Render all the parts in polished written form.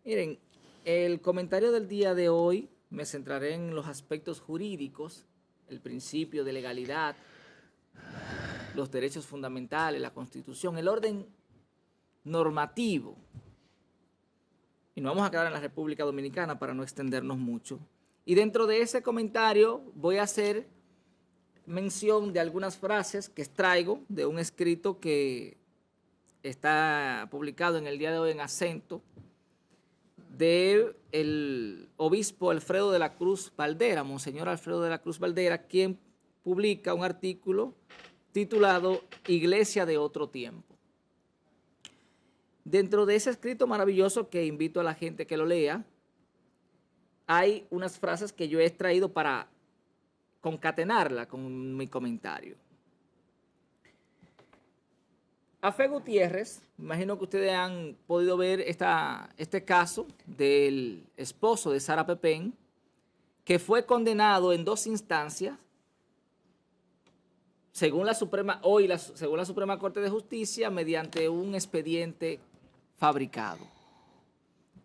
Miren, el comentario del día de hoy me centraré en los aspectos jurídicos, el principio de legalidad, los derechos fundamentales, la Constitución, el orden normativo. Y nos vamos a quedar en la República Dominicana para no extendernos mucho. Y dentro de ese comentario voy a hacer mención de algunas frases que extraigo de un escrito que está publicado en el día de hoy en Acento, del obispo Alfredo de la Cruz Valdera, Monseñor Alfredo de la Cruz Valdera, quien publica un artículo titulado Iglesia de otro tiempo. Dentro de ese escrito maravilloso que invito a la gente que lo lea, hay unas frases que yo he extraído para concatenarla con mi comentario. Afe Gutiérrez, imagino que ustedes han podido ver este caso del esposo de Sara Pepén, que fue condenado en 2 instancias, según la Suprema Corte de Justicia, mediante un expediente fabricado.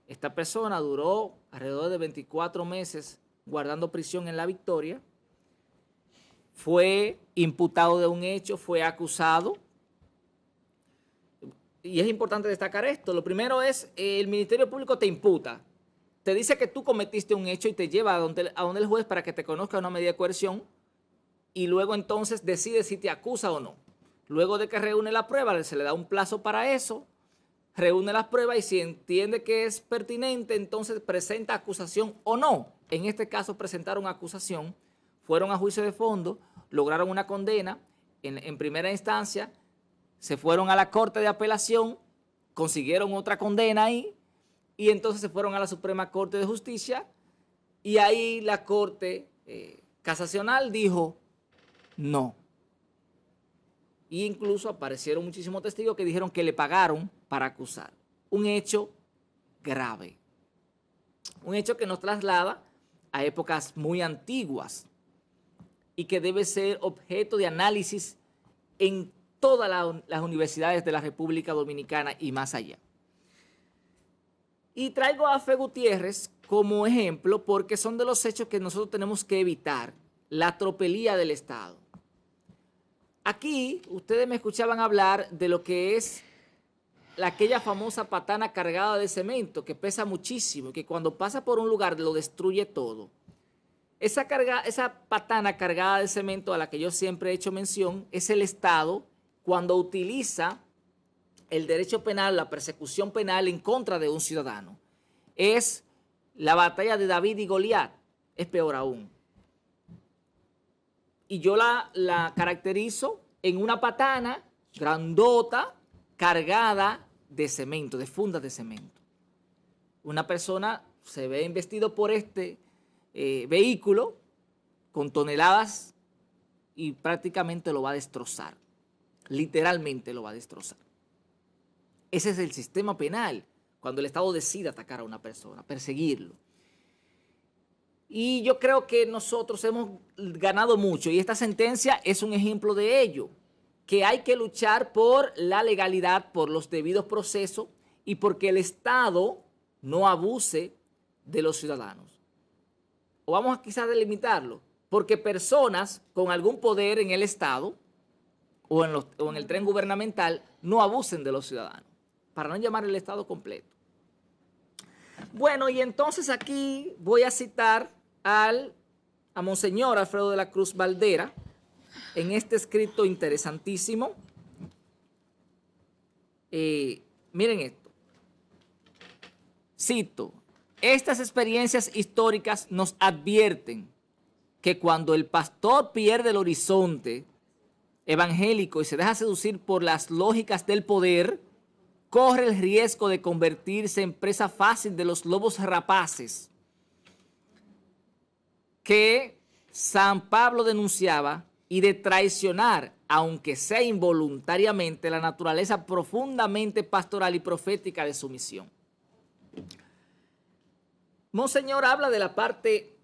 Esta persona duró alrededor de 24 meses guardando prisión en La Victoria, fue imputado de un hecho, fue acusado. Y es importante destacar esto. Lo primero es, el Ministerio Público te imputa, te dice que tú cometiste un hecho y te lleva a donde el juez para que te conozca una medida de coerción y luego entonces decide si te acusa o no. Luego de que reúne la prueba, se le da un plazo para eso, reúne las pruebas y si entiende que es pertinente, entonces presenta acusación o no. En este caso presentaron acusación, fueron a juicio de fondo, lograron una condena en primera instancia, se fueron a la Corte de Apelación, consiguieron otra condena ahí y entonces se fueron a la Suprema Corte de Justicia y ahí la Corte Casacional dijo no. E incluso aparecieron muchísimos testigos que dijeron que le pagaron para acusar. Un hecho grave. Un hecho que nos traslada a épocas muy antiguas y que debe ser objeto de análisis en todas las universidades de la República Dominicana y más allá. Y traigo a Afe Gutiérrez como ejemplo porque son de los hechos que nosotros tenemos que evitar, la tropelía del Estado. Aquí ustedes me escuchaban hablar de lo que es aquella famosa patana cargada de cemento que pesa muchísimo y que cuando pasa por un lugar lo destruye todo. Esa patana cargada de cemento a la que yo siempre he hecho mención es el Estado cuando utiliza el derecho penal, la persecución penal en contra de un ciudadano. Es la batalla de David y Goliat, es peor aún. Y yo la caracterizo en una patana grandota cargada de cemento, de fundas de cemento. Una persona se ve investido por este vehículo con toneladas y prácticamente lo va a destrozar. Literalmente lo va a destrozar. Ese es el sistema penal, cuando el Estado decide atacar a una persona, perseguirlo. Y yo creo que nosotros hemos ganado mucho y esta sentencia es un ejemplo de ello, que hay que luchar por la legalidad, por los debidos procesos y porque el Estado no abuse de los ciudadanos. O vamos a quizás delimitarlo, porque personas con algún poder en el Estado o en el tren gubernamental no abusen de los ciudadanos, para no llamar el Estado completo. Bueno, y entonces aquí voy a citar a Monseñor Alfredo de la Cruz Valdera en este escrito interesantísimo. Miren esto. Cito, estas experiencias históricas nos advierten que cuando el pastor pierde el horizonte evangélico y se deja seducir por las lógicas del poder, corre el riesgo de convertirse en presa fácil de los lobos rapaces que San Pablo denunciaba y de traicionar, aunque sea involuntariamente, la naturaleza profundamente pastoral y profética de su misión. Monseñor habla de la parte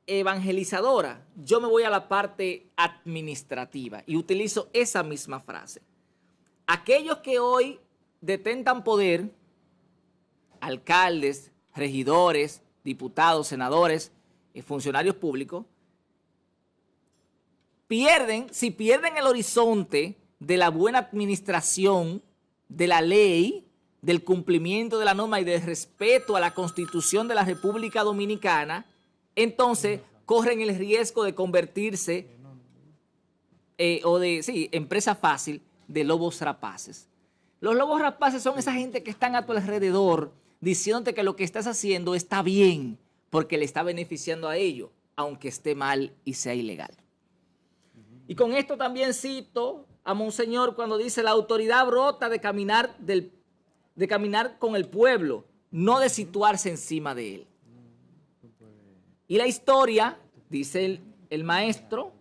evangelizadora. Yo me voy a la parte administrativa y utilizo esa misma frase. Aquellos que hoy detentan poder alcaldes, regidores, diputados, senadores, funcionarios públicos, si pierden el horizonte de la buena administración de la ley, del cumplimiento de la norma y del respeto a la Constitución de la República Dominicana, entonces corren el riesgo de convertirse empresa fácil de lobos rapaces. Los lobos rapaces son esa gente que están a tu alrededor diciéndote que lo que estás haciendo está bien porque le está beneficiando a ellos, aunque esté mal y sea ilegal. Y con esto también cito a Monseñor cuando dice: la autoridad brota de caminar con el pueblo, no de situarse encima de él. Y la historia, dice el maestro,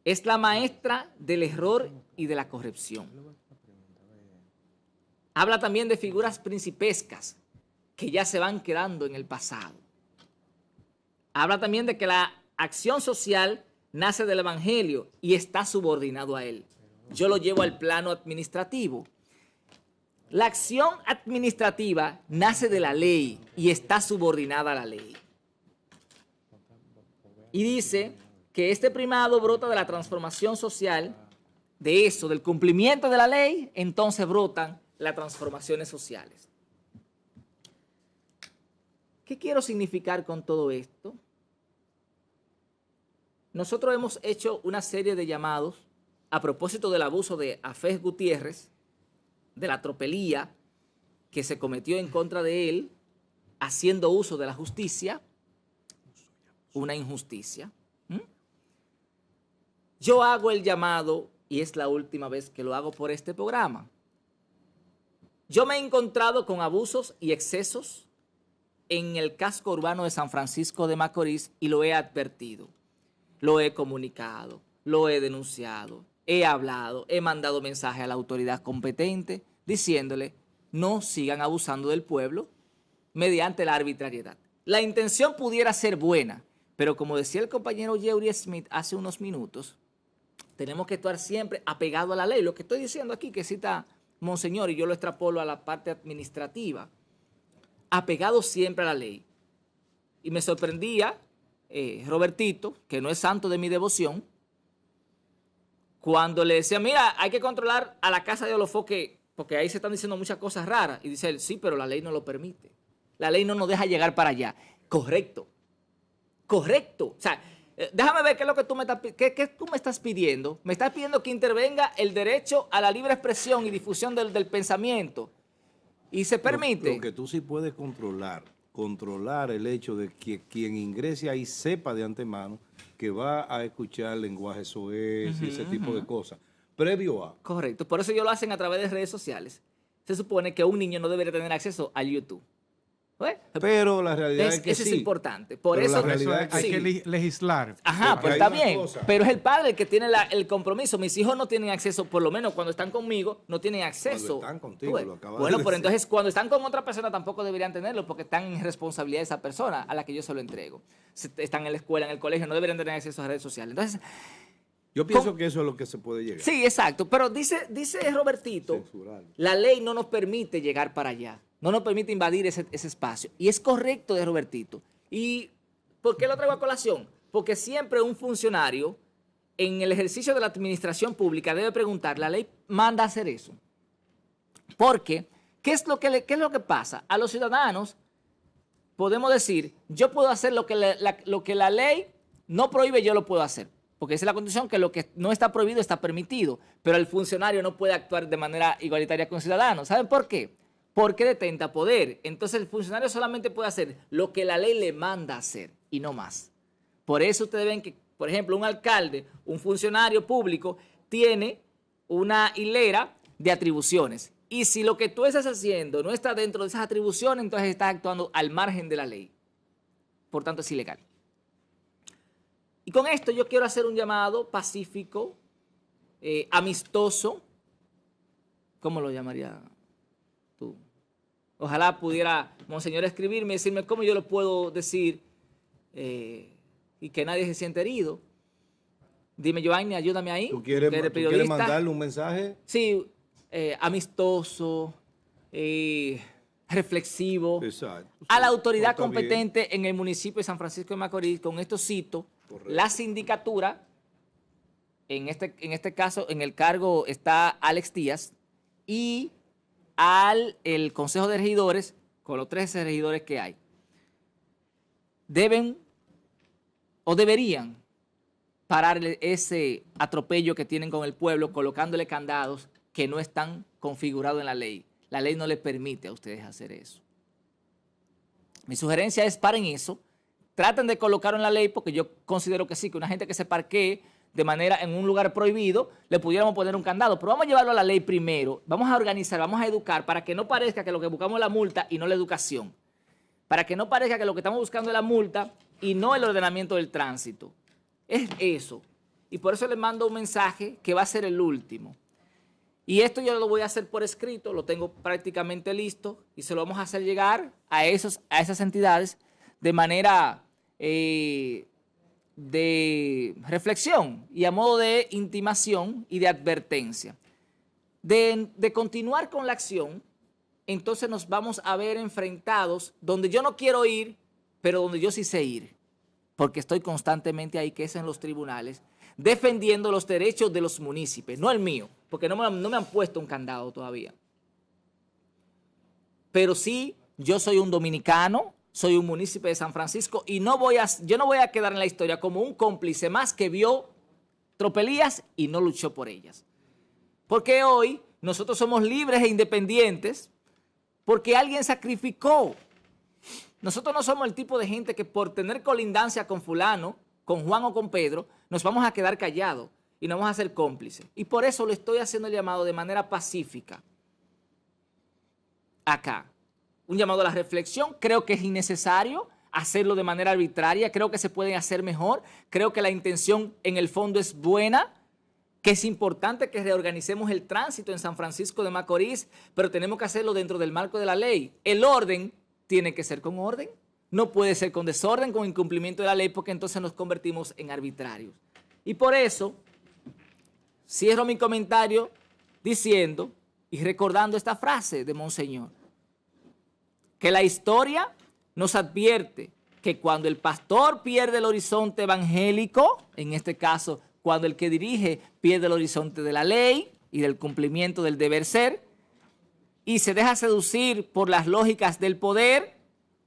es la maestra del error y de la corrección. Habla también de figuras principescas que ya se van quedando en el pasado. Habla también de que la acción social nace del Evangelio y está subordinado a él. Yo lo llevo al plano administrativo. La acción administrativa nace de la ley y está subordinada a la ley. Y dice que este primado brota de la transformación social, de eso, del cumplimiento de la ley, entonces brotan las transformaciones sociales. ¿Qué quiero significar con todo esto? Nosotros hemos hecho una serie de llamados a propósito del abuso de Afés Gutiérrez, de la tropelía que se cometió en contra de él, haciendo uso de la justicia, una injusticia. Yo hago el llamado, y es la última vez que lo hago por este programa. Yo me he encontrado con abusos y excesos en el casco urbano de San Francisco de Macorís y lo he advertido. Lo he comunicado, lo he denunciado, he hablado, he mandado mensaje a la autoridad competente diciéndole: no sigan abusando del pueblo mediante la arbitrariedad. La intención pudiera ser buena, pero como decía el compañero Yeuri Smith hace unos minutos, tenemos que estar siempre apegados a la ley. Lo que estoy diciendo aquí, que cita Monseñor, y yo lo extrapolo a la parte administrativa, apegados siempre a la ley. Y me sorprendía Robertito, que no es santo de mi devoción, cuando le decía: mira, hay que controlar a la casa de Olofoque porque ahí se están diciendo muchas cosas raras. Y dice él: sí, pero la ley no lo permite. La ley no nos deja llegar para allá. Correcto. Correcto. O sea, déjame ver qué es lo que tú me estás pidiendo. Me estás pidiendo que intervenga el derecho a la libre expresión y difusión del pensamiento. Y se permite. Lo que tú sí puedes controlar el hecho de que quien ingrese ahí sepa de antemano que va a escuchar lenguaje soez y ese tipo de cosas, previo a. Correcto, por eso ellos lo hacen a través de redes sociales. Se supone que un niño no debería tener acceso al YouTube. Pero la realidad es que eso sí. es importante. Por Pero eso la realidad es que hay sí. que legislar. Ajá, Porque pues hay está una bien, cosa. pero es el padre el que tiene el compromiso. Mis hijos no tienen acceso, por lo menos cuando están conmigo, no tienen acceso. Cuando están contigo, Pues, lo acabas bueno, de pero decir. entonces cuando están con otra persona tampoco deberían tenerlo porque están en responsabilidad de esa persona a la que yo se lo entrego. Si están en la escuela, en el colegio, no deberían tener acceso a redes sociales. Entonces, Yo pienso que eso es lo que se puede llegar. sí, exacto, pero dice Robertito, Censurar. la ley no nos permite llegar para allá, no nos permite invadir ese espacio. Y es correcto de Robertito. ¿Y por qué lo traigo a colación? Porque siempre un funcionario en el ejercicio de la administración pública debe preguntar, ¿la ley manda a hacer eso? Porque, ¿qué es lo que pasa? A los ciudadanos podemos decir, yo puedo hacer lo que la ley no prohíbe, yo lo puedo hacer. Porque esa es la condición, que lo que no está prohibido está permitido. Pero el funcionario no puede actuar de manera igualitaria con ciudadanos. ¿Saben por qué? Porque detenta poder. Entonces el funcionario solamente puede hacer lo que la ley le manda hacer y no más. Por eso ustedes ven que, por ejemplo, un alcalde, un funcionario público, tiene una hilera de atribuciones. Y si lo que tú estás haciendo no está dentro de esas atribuciones, entonces estás actuando al margen de la ley. Por tanto, es ilegal. Y con esto yo quiero hacer un llamado pacífico, amistoso. ¿Cómo lo llamaría tú? Ojalá pudiera Monseñor escribirme y decirme cómo yo lo puedo decir y que nadie se sienta herido. Dime, Giovanni, ayúdame ahí. ¿Tú quieres mandarle un mensaje? Sí, amistoso, reflexivo, Exacto. a la Sí, autoridad está bien. competente en el municipio de San Francisco de Macorís. Con esto cito, Correcto. la sindicatura, en este caso en el cargo está Alex Díaz, y el Consejo de Regidores, con los 13 regidores que hay, deben o deberían pararle ese atropello que tienen con el pueblo, colocándole candados que no están configurados en la ley. La ley no les permite a ustedes hacer eso. Mi sugerencia es paren eso, traten de colocarlo en la ley, porque yo considero que sí, que una gente que se parquee de manera en un lugar prohibido, le pudiéramos poner un candado, pero vamos a llevarlo a la ley primero, vamos a organizar, vamos a educar, para que no parezca que lo que buscamos es la multa y no la educación, para que no parezca que lo que estamos buscando es la multa y no el ordenamiento del tránsito. Es eso, y por eso les mando un mensaje que va a ser el último. Y esto yo lo voy a hacer por escrito, lo tengo prácticamente listo y se lo vamos a hacer llegar a esas entidades de manera de reflexión y a modo de intimación y de advertencia. De continuar con la acción, entonces nos vamos a ver enfrentados donde yo no quiero ir, pero donde yo sí sé ir, porque estoy constantemente ahí, que es en los tribunales, defendiendo los derechos de los municipios, no el mío, porque no me han puesto un candado todavía. Pero sí, yo soy un dominicano, soy un municipio de San Francisco y yo no voy a quedar en la historia como un cómplice más que vio tropelías y no luchó por ellas. Porque hoy nosotros somos libres e independientes porque alguien sacrificó. Nosotros no somos el tipo de gente que por tener colindancia con fulano, con Juan o con Pedro, nos vamos a quedar callados y no vamos a ser cómplices. Y por eso le estoy haciendo el llamado de manera pacífica acá. Un llamado a la reflexión. Creo que es innecesario hacerlo de manera arbitraria. Creo que se puede hacer mejor. Creo que la intención en el fondo es buena, que es importante que reorganicemos el tránsito en San Francisco de Macorís, pero tenemos que hacerlo dentro del marco de la ley. El orden tiene que ser con orden. No puede ser con desorden, con incumplimiento de la ley, porque entonces nos convertimos en arbitrarios. Y por eso cierro mi comentario diciendo y recordando esta frase de Monseñor, que la historia nos advierte que cuando el pastor pierde el horizonte evangélico, en este caso, cuando el que dirige pierde el horizonte de la ley y del cumplimiento del deber ser, y se deja seducir por las lógicas del poder,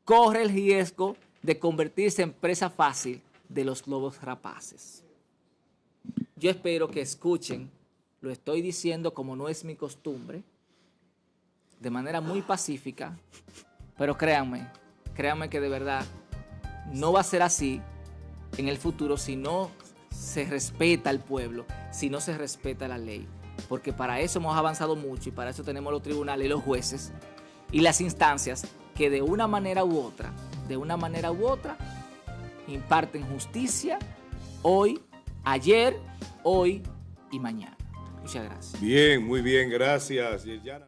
corre el riesgo de convertirse en presa fácil de los lobos rapaces. Yo espero que escuchen, lo estoy diciendo como no es mi costumbre, de manera muy pacífica, pero créanme que de verdad no va a ser así en el futuro si no se respeta al pueblo, si no se respeta la ley. Porque para eso hemos avanzado mucho y para eso tenemos los tribunales y los jueces y las instancias que de una manera u otra, imparten justicia hoy, ayer, hoy y mañana. Muchas gracias. Bien, muy bien, gracias, Yeriana.